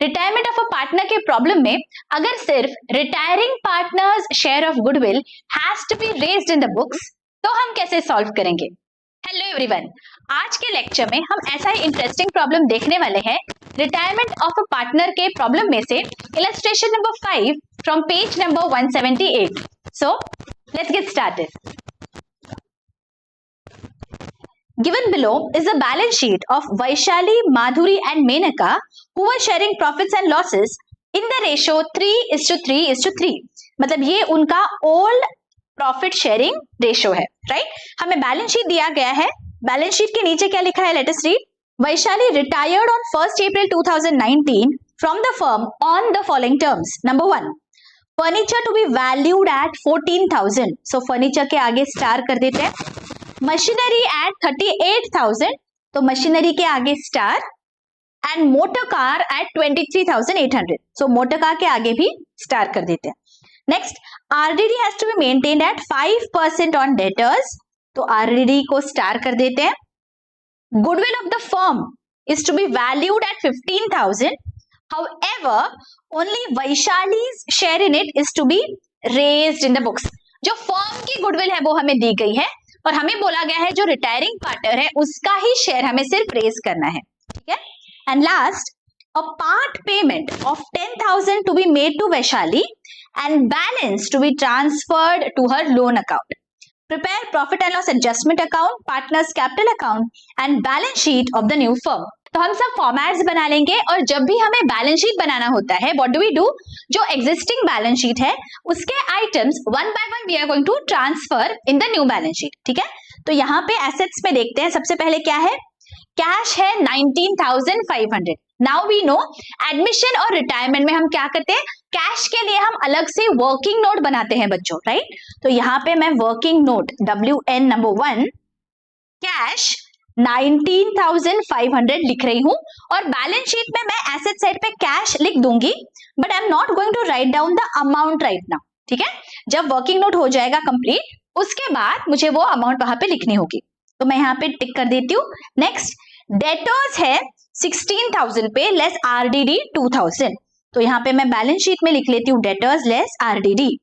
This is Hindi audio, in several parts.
रिटायरमेंट ऑफ अ पार्टनर के प्रॉब्लम में अगर सिर्फ retiring partner's share of goodwill has to be raised in the books तो हम कैसे सॉल्व करेंगे। हेलो एवरीवन, आज के लेक्चर में हम ऐसा ही इंटरेस्टिंग प्रॉब्लम देखने वाले हैं रिटायरमेंट ऑफ अ पार्टनर के प्रॉब्लम में से illustration number 5 from page number 178। So let's get started. Given below is a balance sheet of Vaishali, Madhuri and Menaka who were sharing profits and losses in the ratio 3:3:3। मतलब ये उनका old profit sharing ratio है, right? हमें बैलेंस शीट दिया गया है। बैलेंस शीट के नीचे क्या लिखा है? Let us read. Vaishali retired on 1st April 2019 from the firm on the following terms. Number 1, furniture to be valued at 14,000. So furniture के आगे स्टार कर देते हैं। मशीनरी एट 38,000, तो मशीनरी के आगे star, and motor car at 23,800, so motor car के आगे भी स्टार कर देते हैं। Next, RDD has to be maintained at 5% on debtors, तो आरडीडी को स्टार कर देते हैं। Goodwill of the firm is to be valued at 15,000, however only Vaishali's share in it is to be raised in the books. जो फर्म की गुडविल है वो हमें दी गई है और हमें बोला गया है जो रिटायरिंग पार्टनर है उसका ही शेयर हमें सिर्फ रेज करना है, ठीक है। And last, a part payment of 10,000 to be made to Vaishali and balance to be transferred to her loan account. Prepare profit and loss adjustment account, partners capital account and balance sheet of the new firm. तो हम सब फॉर्मेट्स बना लेंगे और जब भी हमें बैलेंस शीट बनाना होता है व्हाट डू वी डू, जो एग्जिस्टिंग बैलेंस शीट है उसके items one by one we are going to transfer in the new balance sheet, ठीक है। तो यहाँ पे एसेट्स में देखते हैं, सबसे पहले क्या है? कैश है 19,500। नाउ वी नो एडमिशन और रिटायरमेंट में हम क्या करते हैं, कैश के लिए हम अलग से वर्किंग नोट बनाते हैं बच्चों, राइट। तो यहाँ पे मैं working note WN number 1 cash 19,500 लिख रही हूं और बैलेंस शीट में मैं एसेट साइड पे कैश लिख दूंगी, but I am not going to write down the amount right now, ठीक है। जब वर्किंग नोट हो जाएगा कंप्लीट उसके बाद मुझे वो अमाउंट वहां पे लिखनी होगी, तो मैं यहाँ पे टिक कर देती हूँ। नेक्स्ट, डेटर्स है 16,000 पे लेस आरडीडी 2,000, तो यहाँ पे मैं बैलेंस शीट में लिख लेती हूँ debtors less RDD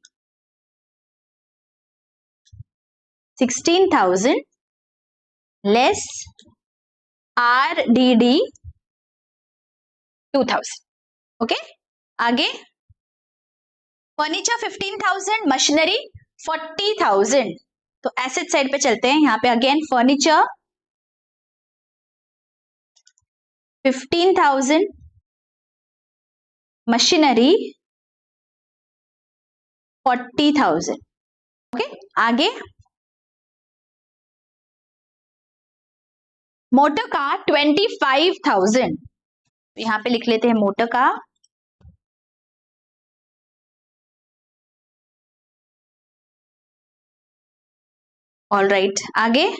16,000 less RDD 2,000। Okay, आगे फर्नीचर 15,000, मशीनरी 40,000, तो एसेट साइड पे चलते हैं। यहाँ पे अगेन फर्नीचर 15,000, मशीनरी 40,000। ओके, आगे मोटर कार 25,000, यहां पे लिख लेते हैं मोटर कार। ऑल राइट, आगे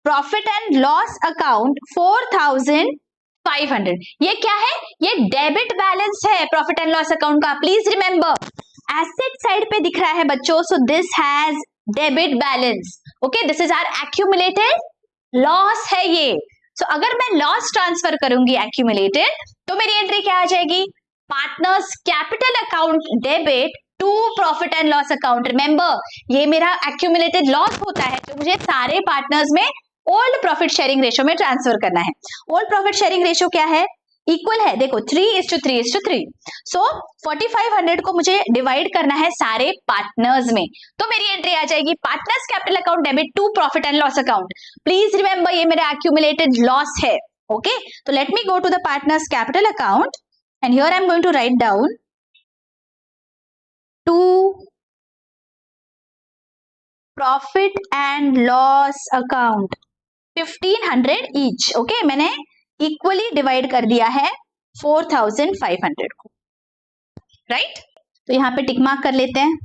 प्रॉफिट एंड लॉस अकाउंट 4,500, ये क्या है? ये डेबिट बैलेंस है प्रॉफिट एंड लॉस अकाउंट का। प्लीज रिमेंबर एसेट साइड पे दिख रहा है बच्चों, so this has debit balance. Okay, this is our accumulated loss है ये। सो अगर मैं लॉस ट्रांसफर करूंगी एक्यूमुलेटेड तो मेरी एंट्री क्या आ जाएगी? Partners capital account debit to profit and loss account. Remember ये मेरा एक्यूमुलेटेड लॉस होता है जो मुझे सारे पार्टनर्स में ओल्ड प्रॉफिट शेयरिंग रेशियो में ट्रांसफर करना है। ओल्ड प्रॉफिट शेयरिंग रेशियो क्या है? इक्वल है, देखो 3:3:3। सो 4,500 को मुझे डिवाइड करना है सारे पार्टनर्स में, तो मेरी एंट्री आ जाएगी partners capital account debit to profit and loss account. Please remember ये मेरा एक्यूमुलेटेड लॉस है। ओके, तो let me go to the partners capital account and here I am going to write down to profit and loss account 1,500 each. Okay, मैंने इक्वली डिवाइड कर दिया है 4,500 को, राइट। तो यहाँ पे टिक मार्क कर लेते हैं।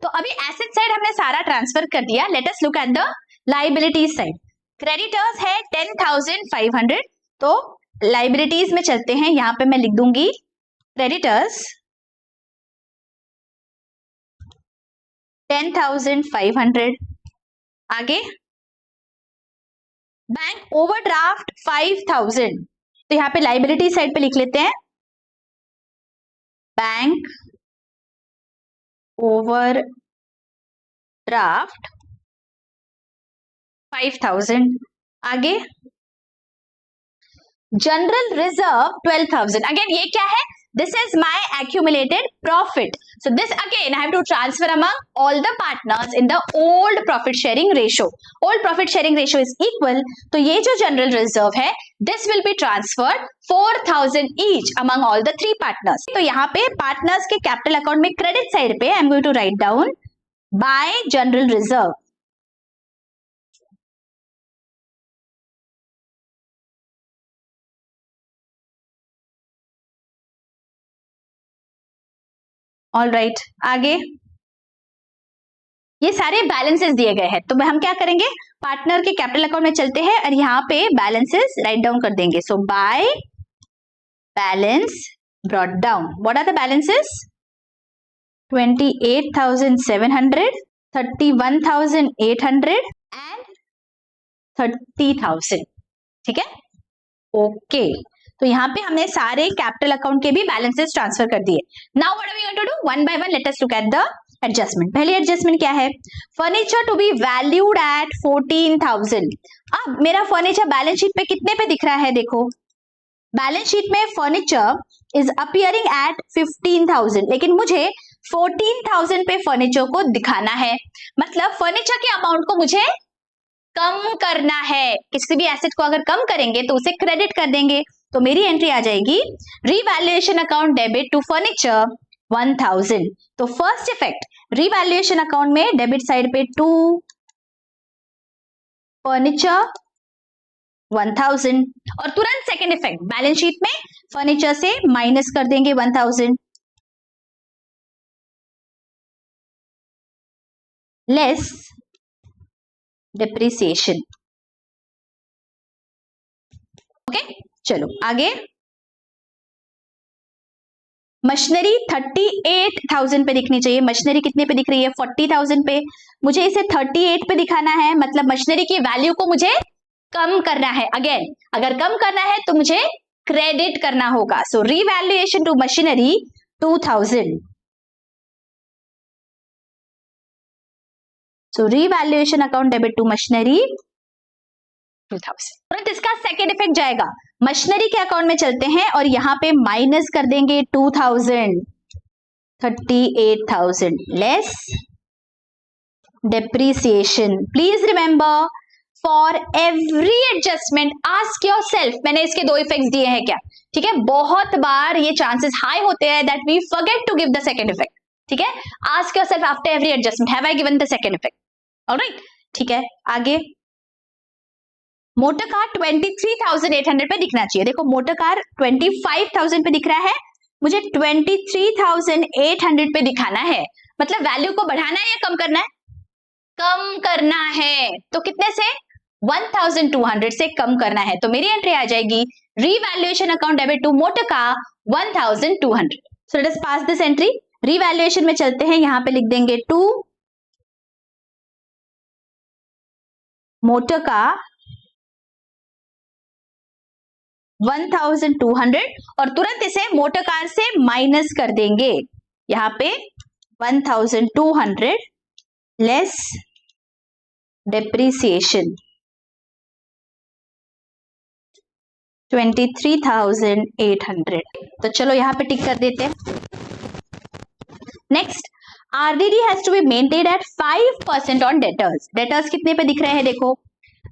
तो अभी एसेट साइड हमने सारा ट्रांसफर कर दिया। Late us look at the liabilities side. Creditors है 10,500, तो लायबिलिटीज में चलते हैं। यहाँ पे मैं लिख दूंगी क्रेडिटर्स 10,500। आगे बैंक ओवरड्राफ्ट 5000, तो यहाँ पे लाइबिलिटी साइड पे लिख लेते हैं बैंक ओवरड्राफ्ट 5000। आगे जनरल रिजर्व 12,000, अगेन ये क्या है, this is my accumulated profit, so this again I have to transfer among all the partners in the old profit sharing ratio. Old profit sharing ratio is equal, तो ये जो जनरल रिजर्व है this will be transferred 4,000 each among all the three partners. तो यहाँ पे पार्टनर्स के कैपिटल अकाउंट में क्रेडिट साइड पे I am going to write down by general reserve. All right, आगे ये सारे बैलेंसेस दिए गए हैं, तो हम क्या करेंगे, पार्टनर के कैपिटल अकाउंट में चलते हैं और यहाँ पे बैलेंसेस राइट डाउन कर देंगे। So by balance brought down, what are the balances, 28,700, 31,800 and 30,000, ठीक है, ओके। तो यहाँ पे हमने सारे कैपिटल अकाउंट के भी बैलेंसेस ट्रांसफर कर दिए। Now what are we going to do, one by one let us look at the adjustment. पहली एडजस्टमेंट क्या है, furniture to be valued at 14,000। अब मेरा फर्नीचर बैलेंस शीट पे कितने पे दिख रहा है, देखो बैलेंस शीट में फर्नीचर इज अपियरिंग एट 15,000, लेकिन मुझे 14,000 पे फर्नीचर को दिखाना है, मतलब फर्नीचर के अमाउंट को मुझे कम करना है। किसी भी एसेट को अगर कम करेंगे तो उसे क्रेडिट कर देंगे, तो मेरी एंट्री आ जाएगी revaluation account debit to furniture 1000। तो फर्स्ट इफेक्ट रीवैल्यूएशन अकाउंट में डेबिट साइड पे टू फर्नीचर 1000, और तुरंत सेकंड इफेक्ट बैलेंस शीट में फर्नीचर से माइनस कर देंगे 1000 लेस डिप्रिसिएशन। ओके चलो आगे, मशीनरी 38,000 पे दिखनी चाहिए, मशीनरी कितने पे दिख रही है, 40,000 पे, मुझे इसे 38 पे दिखाना है, मतलब मशीनरी की वैल्यू को मुझे कम करना है। अगेन अगर कम करना है तो मुझे क्रेडिट करना होगा, so revaluation to machinery 2000, so revaluation account debit to machinery 2000। तुरंत इसका सेकेंड इफेक्ट जाएगा, मशीनरी के अकाउंट में चलते हैं और यहां पे माइनस कर देंगे 2000, 38,000 less depreciation. Please remember for every adjustment ask yourself, मैंने इसके दो इफेक्ट्स दिए हैं क्या, ठीक है, बहुत बार ये चांसेस हाई होते हैं that we forget to give the second effect, ठीक है, ask yourself after every adjustment have I given the second effect, alright, ठीक है। आगे मोटर कार 23,800 पे दिखना चाहिए, देखो मोटर कार 25,000 पे दिख रहा है, मुझे 23,800 पे दिखाना है, मतलब वैल्यू को बढ़ाना है या कम करना है, कम करना है, तो कितने से 1,200 से कम करना है, तो मेरी एंट्री आ जाएगी revaluation account debit to motor car 1,200। So let us pass this entry, revaluation में चलते हैं, यहां पे लिख देंगे टू मोटर कार 1,200 और तुरंत इसे मोटर कार से माइनस कर देंगे, यहां पे 1,200 लेस डेप्रिसिएशन 23,800, तो चलो यहां पे टिक कर देते हैं। Next RDD has to be maintained at 5% on debtors, debtors कितने पे दिख रहे हैं, देखो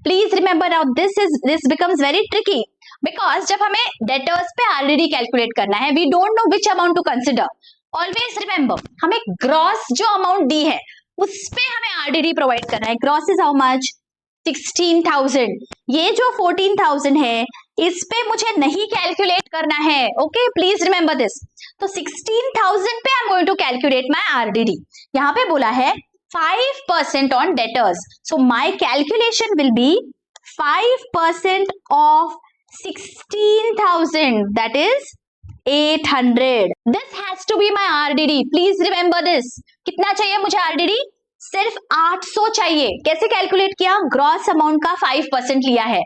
please remember now this becomes very tricky, because जब हमें डेटर्स पे आरडीडी कैलकुलेट करना है we don't know which amount to consider, always remember हमें ग्रॉस जो अमाउंट दी है उस पे हमें आरडीडी प्रोवाइड करना है, ग्रॉस इज हाउ मच 16,000, ये जो 14,000 है इस पे मुझे नहीं कैलकुलेट करना है, ओके प्लीज रिमेंबर दिस, तो 16,000 पे I am going to calculate my RDD, यहाँ पे बोला है 5% on debtors, so my calculation will be 5% of 16,000 that is 800, this has to be my RDD, please remember this, कितना चाहिए मुझे RDD सिर्फ 800 चाहिए। कैसे कैलकुलेट किया? ग्रॉस अमाउंट का 5% लिया है,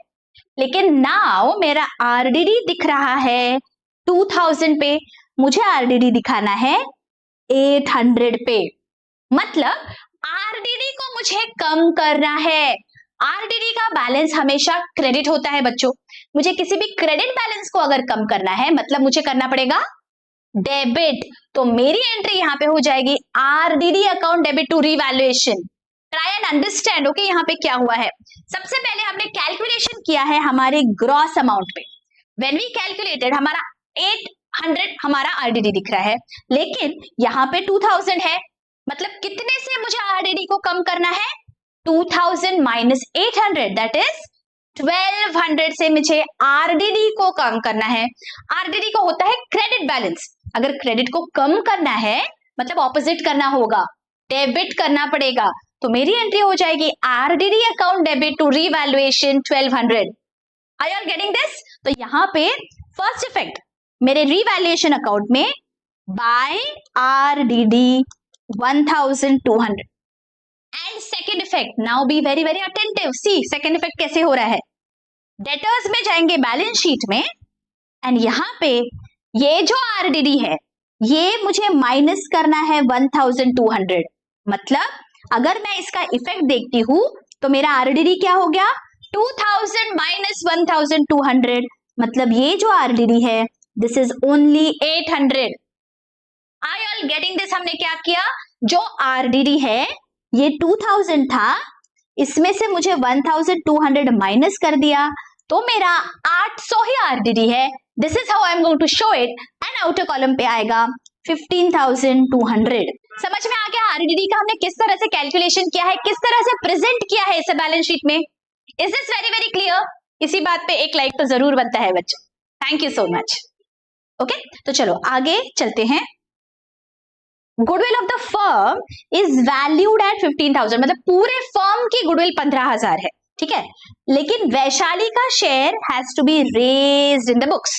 लेकिन नाउ मेरा आरडीडी दिख रहा है 2000 पे, मुझे आरडीडी दिखाना है 800 पे। मतलब आरडीडी को मुझे कम करना है। आरडीडी का बैलेंस हमेशा क्रेडिट होता है बच्चों। मुझे किसी भी क्रेडिट बैलेंस को अगर कम करना है मतलब मुझे करना पड़ेगा डेबिट। तो मेरी एंट्री यहां पे हो जाएगी RDD account debit to revaluation. Try and understand okay यहाँ पे क्या हुआ है। सबसे पहले हमने कैलकुलेशन किया है हमारे ग्रॉस अमाउंट पे। व्हेन वी कैलकुलेटेड हमारा 800 हमारा आरडीडी दिख रहा है, लेकिन यहाँ पे 2000 है। मतलब कितने से मुझे आरडीडी को कम करना है? 2000 माइनस 800 दैट इज 1200 से मुझे आरडीडी को कम करना है। आरडीडी को होता है क्रेडिट बैलेंस। अगर क्रेडिट को कम करना है मतलब ऑपोजिट करना होगा, डेबिट करना पड़ेगा। तो मेरी एंट्री हो जाएगी RDD account debit to revaluation 1200। Are you getting this? तो यहाँ पे फर्स्ट इफेक्ट मेरे रीवैल्यूएशन अकाउंट में by RDD 1200 and second effect, now be very very attentive. See second effect कैसे हो रहा है। डेटर्स में जाएंगे बैलेंस शीट में एंड यहाँ पे ये जो आरडीडी है ये मुझे माइनस करना है 1200। मतलब अगर मैं इसका इफेक्ट देखती हूं तो मेरा आरडीडी क्या हो गया? 2000 माइनस 1200। मतलब ये जो आरडीडी है this is only 800। Are you all getting this? हमने क्या किया, जो आरडीडी है ये 2000 था, इसमें से मुझे 1200 माइनस कर दिया तो मेरा 800 ही आरडीडी है। This is how I am going to show it and outer column पे आएगा 15,200। समझ में आ गया आरडीडी का हमने किस तरह से कैलकुलेशन किया है, किस तरह से प्रेजेंट किया है इसे बैलेंस शीट में। Is this very very clear? इसी बात पे एक लाइक तो जरूर बनता है बच्चों। Thank you so much. Okay तो चलो आगे चलते हैं। Goodwill of the firm is valued at 15,000। मतलब पूरे फर्म की गुडविल 15,000 है, ठीक है। लेकिन वैशाली का share has to be raised in the books.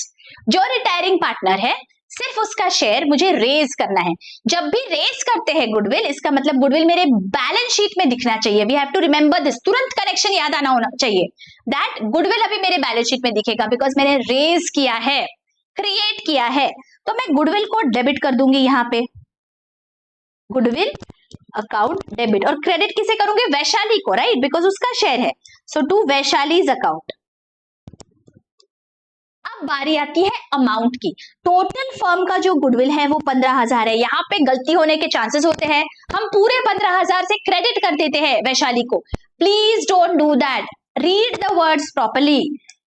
जो रिटायरिंग पार्टनर है सिर्फ उसका शेयर मुझे रेज करना है। जब भी रेज करते हैं गुडविल, इसका मतलब गुडविल मेरे बैलेंस शीट में दिखना चाहिए। We have to remember this, तुरंत कनेक्शन याद आना होना चाहिए दैट गुडविल अभी मेरे बैलेंस शीट में दिखेगा बिकॉज मैंने रेज किया है, क्रिएट किया है। तो मैं गुडविल को डेबिट कर दूंगी यहाँ पे, गुडविल अकाउंट डेबिट। और क्रेडिट किसे करूंगे? वैशाली को, राइट, बिकॉज उसका शेयर है। सो टू वैशालीज अकाउंट। अब बारी आती है अमाउंट की। टोटल फर्म का जो गुडविल है वो 15,000 है। यहाँ पे गलती होने के चांसेस होते हैं, हम पूरे 15,000 से क्रेडिट कर देते हैं वैशाली को। Please don't do that, read the words properly.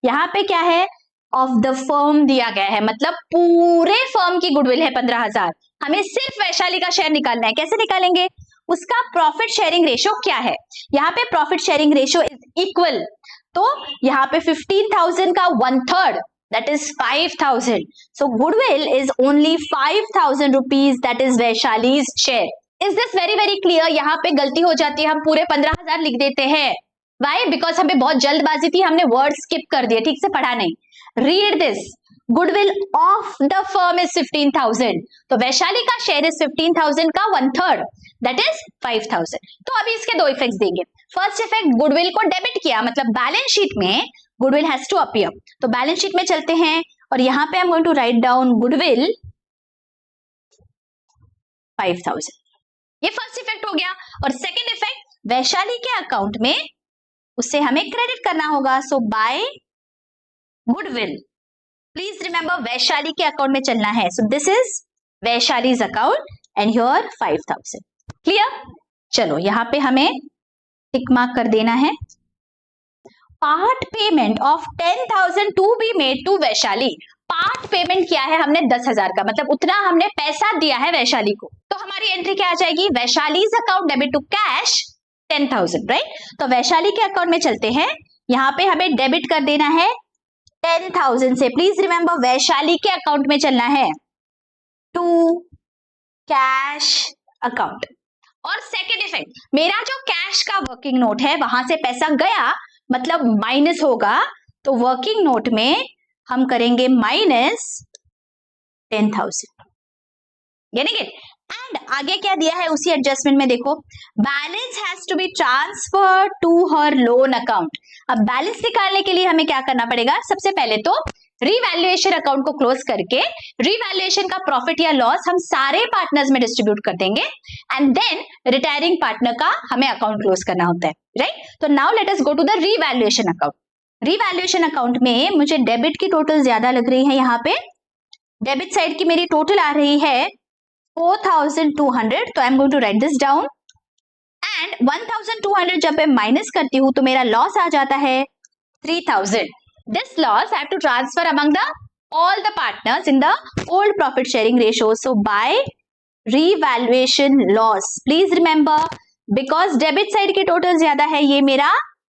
यहाँ पे क्या है? ऑफ द फर्म दिया गया है, मतलब पूरे फर्म की गुडविल है 15,000। हमें सिर्फ वैशाली का शेयर निकालना है। कैसे निकालेंगे? उसका प्रॉफिट शेयरिंग रेशियो क्या है? यहाँ पे profit sharing ratio is equal. तो यहाँ पे 15,000 का 1/3 that is 5,000. So goodwill is only 5,000 rupees, that is वैशाली's share. Is this very very clear? यहाँ पे गलती हो जाती है, हम पूरे 15,000 लिख देते हैं। Why? Because हमें बहुत जल्दबाजी थी, हमने वर्ड स्किप कर दिए, ठीक से पढ़ा नहीं। Read this. Goodwill of the firm is 15,000. तो वैशाली का शेयर is 15,000 का 1/3 that is 5,000. तो अभी इसके दो इफेक्ट्स देंगे। फर्स्ट इफेक्ट, गुडविल को डेबिट किया, मतलब बैलेंस शीट में गुडविल हैज टू अपीयर। तो बैलेंस शीट में चलते हैं और यहाँ पे I am going to write down goodwill 5,000। ये फर्स्ट इफेक्ट हो गया। और सेकेंड इफेक्ट, वैशाली के अकाउंट में उससे हमें क्रेडिट करना होगा। So by goodwill, please remember Vaishali के अकाउंट में चलना है। So this is Vaishali's account and your 5,000। Clear? चलो यहाँ पे हमें टिक मार्क कर देना है। Part payment of 10,000 to be made to Vaishali. Part payment किया है हमने 10,000 का, मतलब उतना हमने पैसा दिया है वैशाली को। तो हमारी एंट्री क्या आ जाएगी? Vaishali's account debit to cash 10,000, right. तो वैशाली के अकाउंट में चलते हैं, यहाँ पे हमें डेबिट कर देना है 10,000 से। प्लीज रिमेंबर वैशाली के अकाउंट में चलना है टू कैश अकाउंट। और सेकेंड इफेक्ट, मेरा जो कैश का वर्किंग नोट है वहां से पैसा गया, मतलब माइनस होगा। तो वर्किंग नोट में हम करेंगे माइनस 10,000, यानी कि एंड आगे क्या दिया है उसी एडजस्टमेंट में देखो, balance has to be transfer to her loan account. अब बैलेंस निकालने के लिए हमें क्या करना पड़ेगा, सबसे पहले तो रीवैल्यूएशन अकाउंट को क्लोज करके रीवैल्यूएशन का प्रॉफिट या लॉस हम सारे पार्टनर्स में डिस्ट्रीब्यूट कर देंगे एंड देन रिटायरिंग पार्टनर का हमें अकाउंट क्लोज करना होता है, राइट। तो now let us go to the revaluation account. Revaluation account में मुझे डेबिट की टोटल ज्यादा लग रही है, यहाँ पे डेबिट साइड की मेरी टोटल आ रही है 4200, तो I am going to write this down and 1200 जब मैं माइनस करती हूं तो मेरा लॉस आ जाता है 3000. This loss I have to transfer among the all the partners in the old profit sharing ratio. So by revaluation loss, please remember because debit side की total ज्यादा है, ये मेरा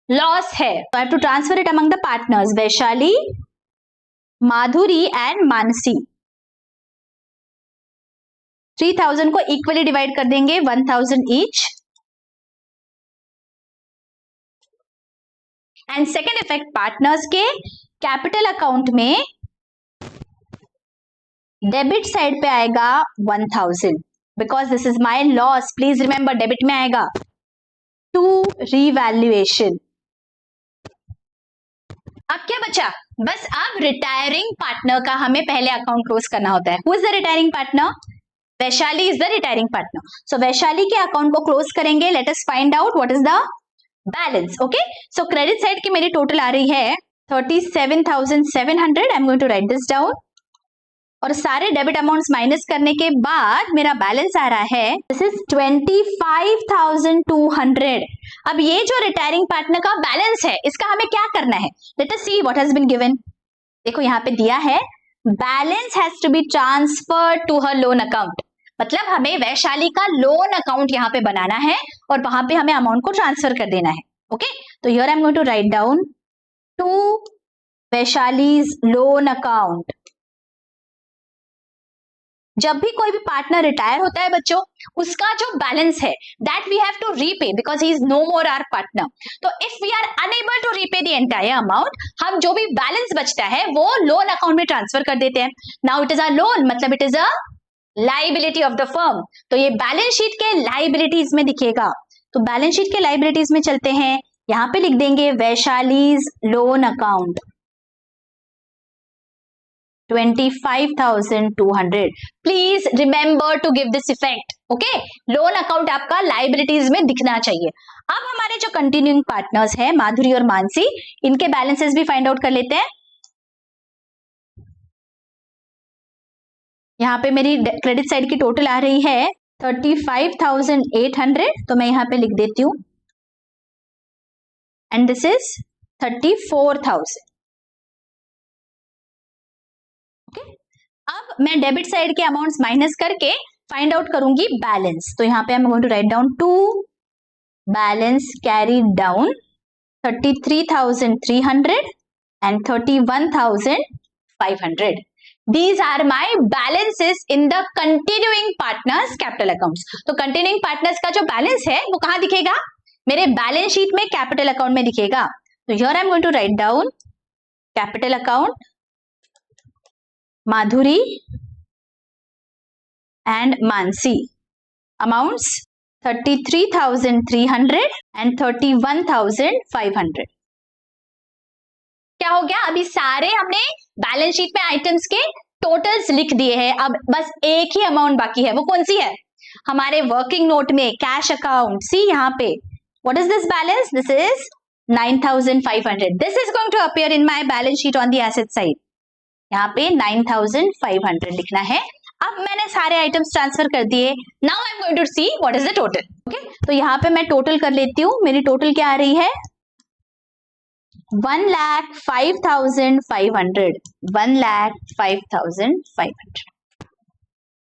loss है, so I have to transfer it among the partners Vaishali, Madhuri and Mansi. 3000 को इक्वली डिवाइड कर देंगे 1000 each. And second effect, partners के कैपिटल अकाउंट में डेबिट साइड पे आएगा 1000 because this is my loss, please remember debit में आएगा टू रीवैल्यूएशन। अब क्या बचा, बस अब रिटायरिंग पार्टनर का हमें पहले अकाउंट क्लोज करना होता है। Who is the retiring partner, Vaishali is the retiring partner. So Vaishali के अकाउंट को क्लोज करेंगे। Let us find out what is the balance. Okay, so credit side की मेरी टोटल आ रही है 37,700। I am going to write this down और सारे डेबिट अमाउंट्स माइनस करने के बाद मेरा बैलेंस आ रहा है दिस इज 25,200। अब ये जो रिटायरिंग पार्टनर का बैलेंस है इसका हमें क्या करना है, let us see what has been given. देखो यहाँ पे दिया है balance has to be transferred to her loan account, मतलब हमें वैशाली का लोन अकाउंट यहाँ पे बनाना है और वहां पे हमें अमाउंट को ट्रांसफर कर देना है। ओके, तो here I am going to write down to Vaishali's loan account. जब भी कोई भी पार्टनर रिटायर होता है बच्चों, उसका जो बैलेंस है that we have to repay because he is no more our partner. तो if we are unable to repay the entire amount, हम जो भी बैलेंस बचता है वो लोन अकाउंट में ट्रांसफर कर देते हैं। Now it is a loan, मतलब it is a liability of the firm, तो ये बैलेंस शीट के लाइबिलिटीज में दिखेगा। तो बैलेंस शीट के लाइबिलिटीज में चलते हैं, यहाँ पे लिख देंगे Vaishali's loan account 25,200। Please remember to give this effect. Okay, loan account आपका लाइबिलिटीज में दिखना चाहिए। अब हमारे जो कंटिन्यूइंग पार्टनर्स है माधुरी और मानसी, इनके बैलेंसेस भी फाइंड आउट कर लेते हैं। यहाँ पे मेरी क्रेडिट साइड की टोटल आ रही है 35,800, तो मैं यहाँ पे लिख देती हूँ एंड दिस इज 34,000। ओके, अब मैं डेबिट साइड के अमाउंट्स माइनस करके फाइंड आउट करूंगी बैलेंस। तो यहाँ पे I am going to write down to balance carry down 33,300 and 31,500। These are my balances in the continuing partners capital accounts. तो continuing partners का जो बैलेंस है वो कहाँ दिखेगा, मेरे बैलेंस शीट में कैपिटल अकाउंट में दिखेगा। तो here I am going to write down capital account Madhuri and Mansi amounts 33,300 and 31,500। क्या हो गया, अभी सारे हमने बैलेंस शीट में आइटम्स के टोटल्स लिख दिए हैं। अब बस एक ही अमाउंट बाकी है, वो कौन सी है, हमारे वर्किंग नोट में कैश अकाउंट। सी यहाँ पे what is this balance, this is 9,500। This is going to appear in my balance sheet on the asset side. यहाँ पे 9,500 लिखना है। अब मैंने सारे आइटम्स ट्रांसफर कर दिए। Now I am going to see what is the total. Okay, तो यहाँ पे मैं टोटल कर लेती हूँ। मेरी टोटल क्या आ रही है 1,05,500। 1,05,500।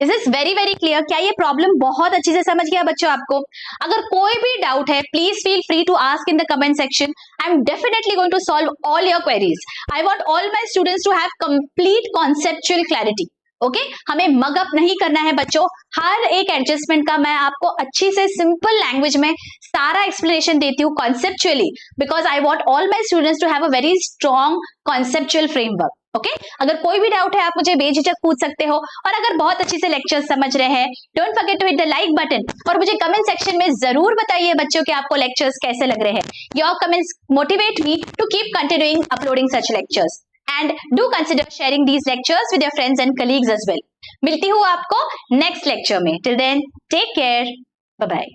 Is this very very clear? क्या ये प्रॉब्लम बहुत अच्छी से समझ गया बच्चों आपको? अगर कोई भी डाउट है please feel free to ask in the comment section. I am definitely going to solve all your queries. I want all my students to have complete conceptual clarity. Okay, हमें मग अप नहीं करना है बच्चों। हर एक एडजस्टमेंट का मैं आपको अच्छी से सिंपल लैंग्वेज में सारा एक्सप्लेनेशन देती हूँ conceptually, because I want all my students to have a very strong conceptual framework. Okay अगर कोई भी डाउट है आप मुझे बेझिझक पूछ सकते हो, और अगर बहुत अच्छे से लेक्चर समझ रहे हैं don't forget to hit the like button, और मुझे कमेंट सेक्शन में जरूर बताइए बच्चों कि आपको लेक्चर्स कैसे लग रहे हैं। Your comments motivate me to keep continuing uploading such lectures, and do consider sharing these lectures with your friends and colleagues as well. मिलती हूँ आपको नेक्स्ट लेक्चर में, till then take care, bye bye.